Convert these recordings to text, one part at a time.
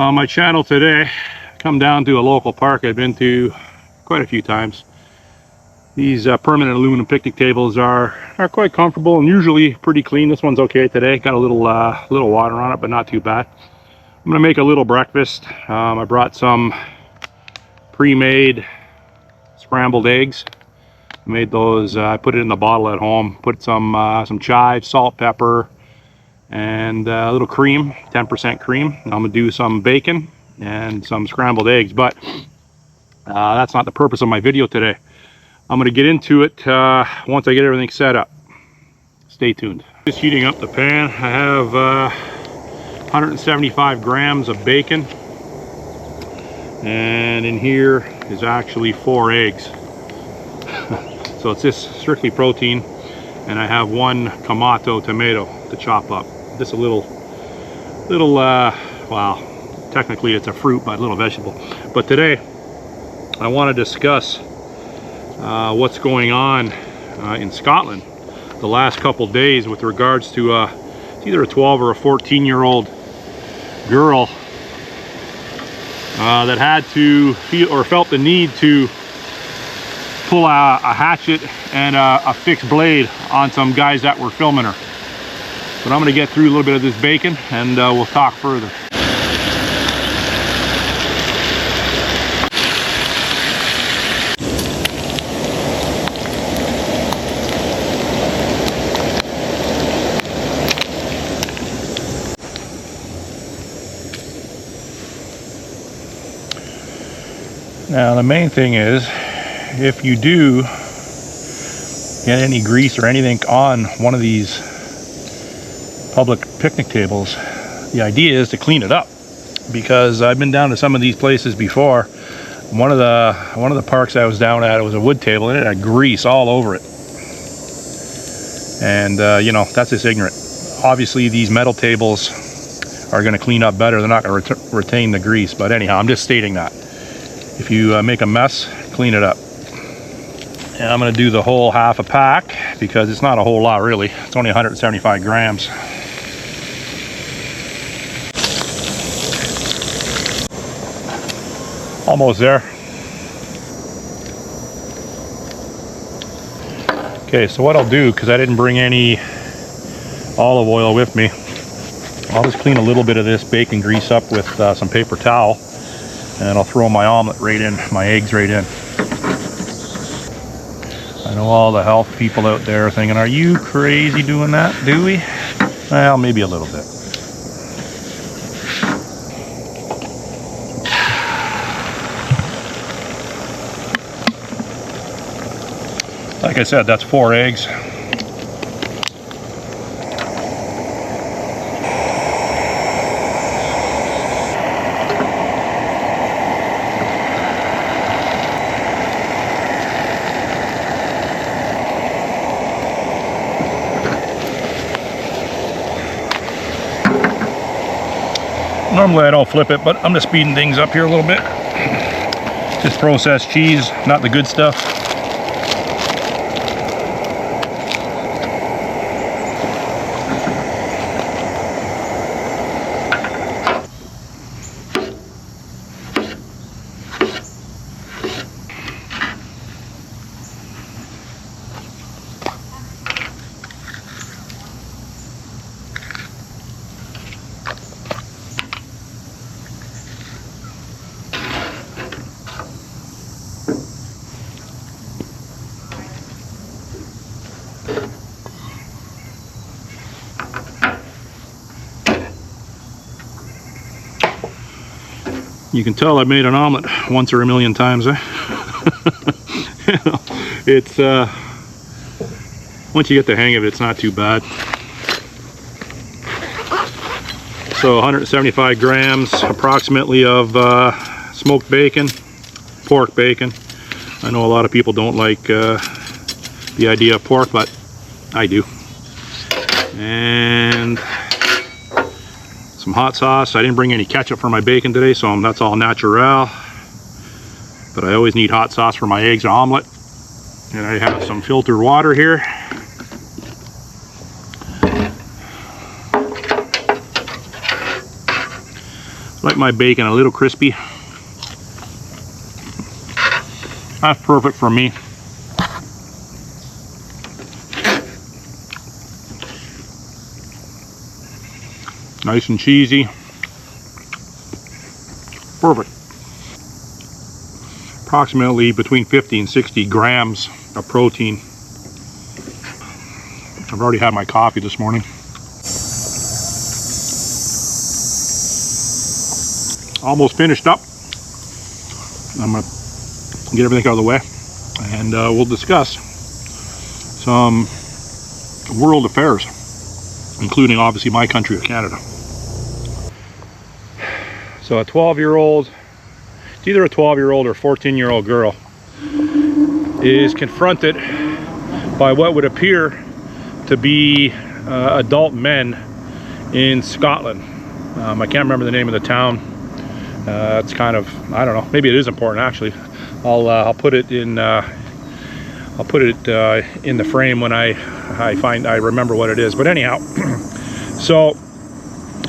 On my channel today, come down to a local park I've been to quite a few times. These permanent aluminum picnic tables are quite comfortable and usually pretty clean. This one's okay today. Got a little water on it, but not too bad. I'm gonna make a little breakfast. I brought some pre-made scrambled eggs. I made those. I put it in the bottle at home. Put some chives, salt, pepper, and a little cream, 10% cream. I'm gonna do some bacon and some scrambled eggs, but that's not the purpose of my video today. I'm gonna get into it once I get everything set up. Stay tuned. Just heating up the pan. I have 175 grams of bacon, and in here is actually 4 eggs. So it's just strictly protein, and I have 1 Kamado tomato to chop up. Just a little well, technically it's a fruit, but a little vegetable. But today I want to discuss what's going on in Scotland the last couple days with regards to it's either a 12 or a 14-year-old girl that had to feel or felt the need to pull a hatchet and a fixed blade on some guys that were filming her. But I'm going to get through a little bit of this bacon and we'll talk further. Now the main thing is, if you do get any grease or anything on one of these public picnic tables, the idea is to clean it up, because I've been down to some of these places before. One of the parks I was down at, it was a wood table and it had grease all over it, and you know, that's just ignorant. Obviously these metal tables are going to clean up better. They're not going to retain the grease, but anyhow, I'm just stating that if you make a mess, clean it up. And I'm going to do the whole half a pack because it's not a whole lot really. It's only 175 grams. Almost there. Okay, so what I'll do, because I didn't bring any olive oil with me, I'll just clean a little bit of this bacon grease up with some paper towel, and I'll throw my omelet right in, my eggs right in. I know all the health people out there are thinking, are you crazy doing that, Dewey? Well, maybe a little bit. Like I said, that's 4 eggs. Normally I don't flip it, but I'm just speeding things up here a little bit. Just processed cheese, not the good stuff. You can tell I made an omelet once or a million times, eh? It's once you get the hang of it, it's not too bad. So 175 grams approximately of smoked bacon, pork bacon. I know a lot of people don't like the idea of pork, but I do. And some hot sauce. I didn't bring any ketchup for my bacon today, so that's all natural. But I always need hot sauce for my eggs and omelet. And I have some filtered water here. Like my bacon a little crispy. That's perfect for me. Nice and cheesy. Perfect. Approximately between 50 and 60 grams of protein. I've already had my coffee this morning. Almost finished up. I'm going to get everything out of the way, and we'll discuss some world affairs, including obviously my country of Canada. So a 12-year-old, it's either a 12-year-old or 14-year-old girl, is confronted by what would appear to be adult men in Scotland. I can't remember the name of the town. It's kind of, I don't know, maybe it is important actually. I'll put it in in the frame when I remember what it is. But anyhow, so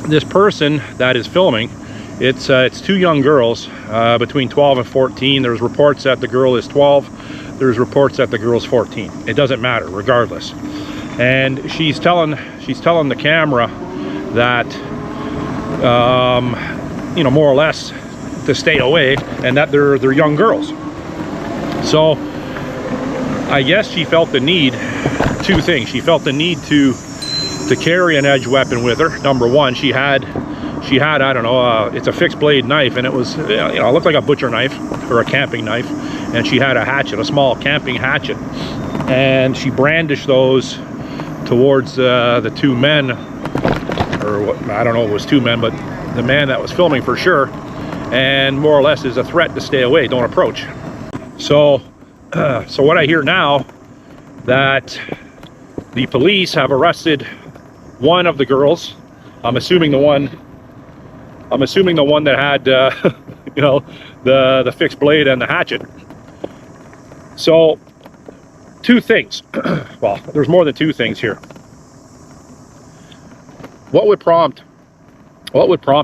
this person that is filming, it's two young girls between 12 and 14. There's reports that the girl is 12. There's reports that the girl's 14. It doesn't matter, regardless. And she's telling the camera that you know, more or less to stay away, and that they're young girls. So I guess she felt the need, two things. She felt the need to carry an edge weapon with her. Number one, she had I don't know, it's a fixed blade knife, and it was, you know, it looked like a butcher knife or a camping knife, and she had a hatchet, a small camping hatchet, and she brandished those towards the two men, or what, I don't know if it was two men, but the man that was filming for sure, and more or less is a threat to stay away, don't approach. So what I hear now, that the police have arrested one of the girls. I'm assuming the one that had you know, the fixed blade and the hatchet. So two things. Well, there's more than two things here. What would prompt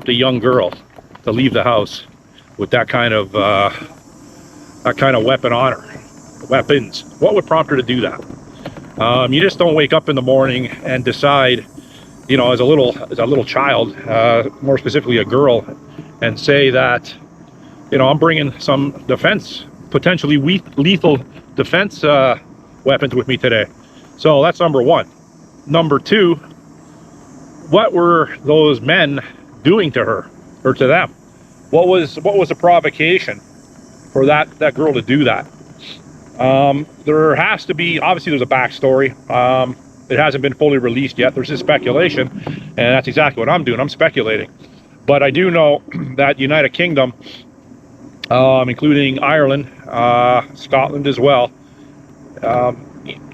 a young girl to leave the house with that kind of weapon on her? Weapons. What would prompt her to do that? You just don't wake up in the morning and decide, you know, as a little child, more specifically a girl, and say that, you know, I'm bringing some defense, potentially lethal defense weapons with me today. So that's number one. Number two, what were those men doing to her or to them? What was the provocation for that girl to do that? There has to be, obviously there's a backstory. It hasn't been fully released yet. There's just speculation, and that's exactly what I'm doing. I'm speculating. But I do know that United Kingdom, including Ireland, Scotland as well,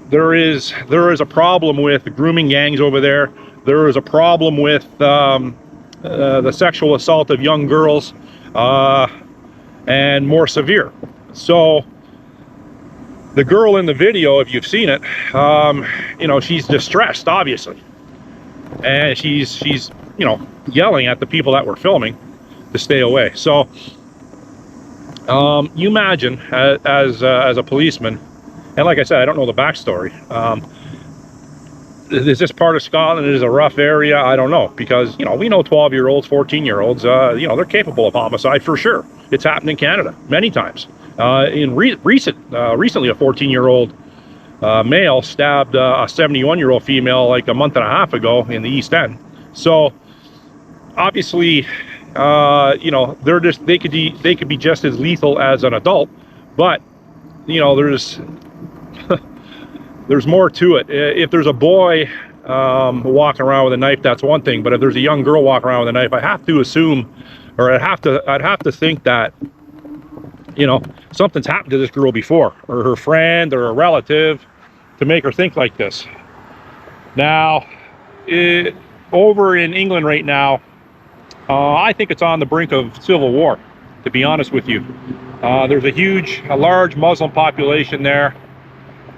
there is a problem with grooming gangs over there. There is a problem with the sexual assault of young girls, and more severe. So the girl in the video, if you've seen it, you know, she's distressed, obviously, and she's you know, yelling at the people that were filming to stay away. So you imagine as a policeman, and like I said, I don't know the backstory. Is this part of Scotland? It is a rough area. I don't know, because, you know, we know 12-year-olds, 14-year-olds, you know, they're capable of homicide for sure. It's happened in Canada many times. Recently, a 14-year-old male stabbed a 71-year-old female like a month and a half ago in the East End. So obviously, you know, they could be just as lethal as an adult, but, you know, there's more to it. If there's a boy walking around with a knife, that's one thing. But if there's a young girl walking around with a knife, I have to assume, or I'd have to think that, you know, something's happened to this girl before, or her friend, or a relative, to make her think like this. Now, over in England right now, I think it's on the brink of civil war, to be honest with you. There's a large Muslim population there,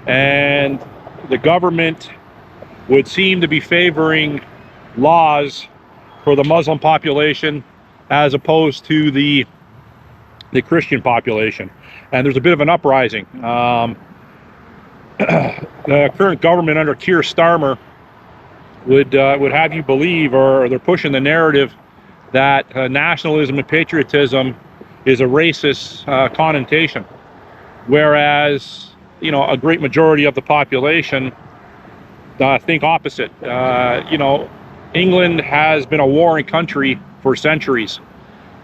and the government would seem to be favoring laws for the Muslim population as opposed to the Christian population. And there's a bit of an uprising. The current government under Keir Starmer would have you believe, or they're pushing the narrative, that nationalism and patriotism is a racist connotation, whereas a great majority of the population think opposite. England has been a warring country for centuries,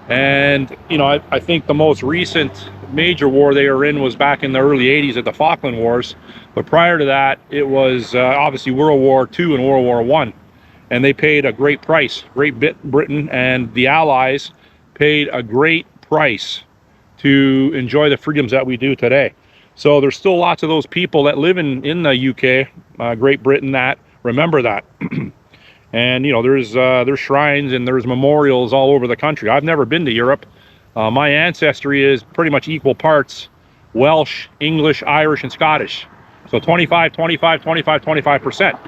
and I think the most recent major war they were in was back in the early 80s at the Falkland Wars. But prior to that, it was obviously World War II and World War I. And they paid a great price. Great Britain and the Allies paid a great price to enjoy the freedoms that we do today. So there's still lots of those people that live in the UK, Great Britain, that remember that. And there's shrines and there's memorials all over the country. I've never been to Europe. My ancestry is pretty much equal parts Welsh, English, Irish, and Scottish. So 25, 25, 25, 25%.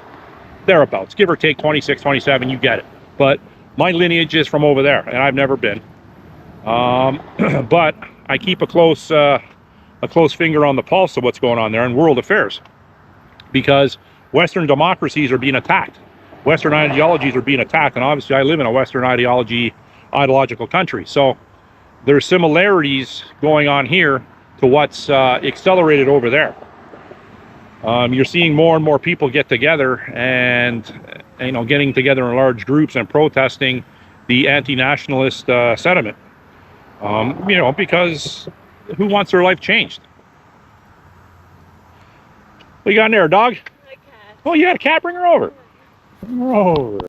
Thereabouts, give or take 26, 27, you get it. But my lineage is from over there, and I've never been. But I keep a close finger on the pulse of what's going on there in world affairs, because Western democracies are being attacked. Western ideologies are being attacked, and obviously I live in a Western ideological country. So there's similarities going on here to what's accelerated over there. You're seeing more and more people get together and getting together in large groups and protesting the anti-nationalist sentiment. Because who wants their life changed? What you got in there, dog? My cat. Oh, you got a cat? Bring her over. Bring her over.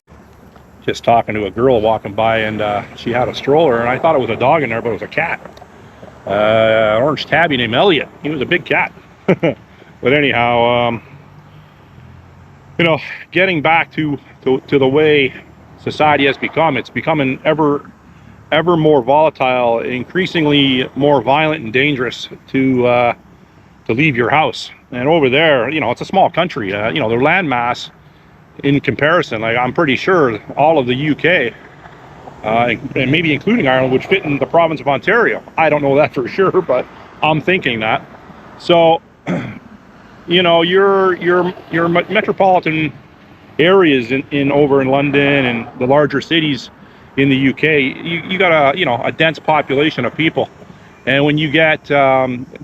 Just talking to a girl walking by, and she had a stroller, and I thought it was a dog in there, but it was a cat. An orange tabby named Elliot. He was a big cat. But anyhow, getting back to the way society has become, it's becoming ever more volatile, increasingly more violent and dangerous to leave your house. And over there, it's a small country. Their landmass, in comparison, I'm pretty sure all of the UK, and maybe including Ireland, would fit in the province of Ontario. I don't know that for sure, but I'm thinking that. So, your metropolitan areas over in London and the larger cities in the UK, you got a dense population of people, and when you get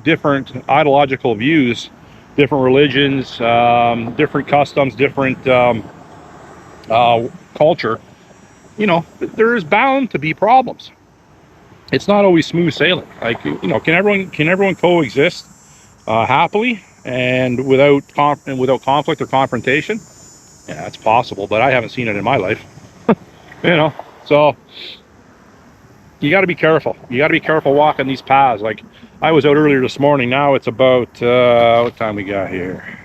different ideological views, different religions, different customs, different culture, there is bound to be problems. It's not always smooth sailing. Can everyone coexist happily and without conflict or confrontation? Yeah, it's possible, but I haven't seen it in my life. So you got to be careful. You got to be careful walking these paths. Like, I was out earlier this morning. Now it's about what time we got here?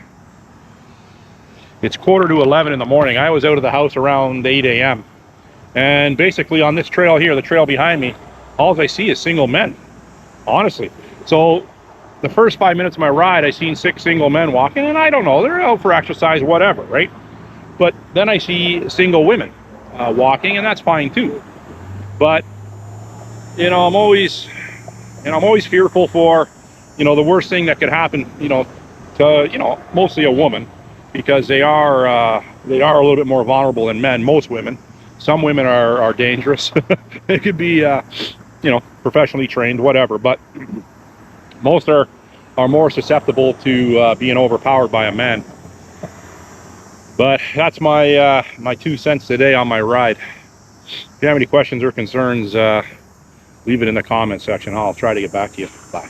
It's 10:45 in the morning. I was out of the house around 8 a.m. and basically on this trail here, the trail behind me, all I see is single men, honestly. So the first 5 minutes of my ride, I seen 6 single men walking, and I don't know, they're out for exercise, whatever, right? But then I see single women walking, and that's fine too. But I'm always fearful for the worst thing that could happen to mostly a woman, because they are a little bit more vulnerable than men. Most women. Some women are dangerous. They could be professionally trained, whatever, but most are more susceptible to being overpowered by a man. But that's my my 2 cents today on my ride. If you have any questions or concerns, leave it in the comment section. I'll try to get back to you. Bye.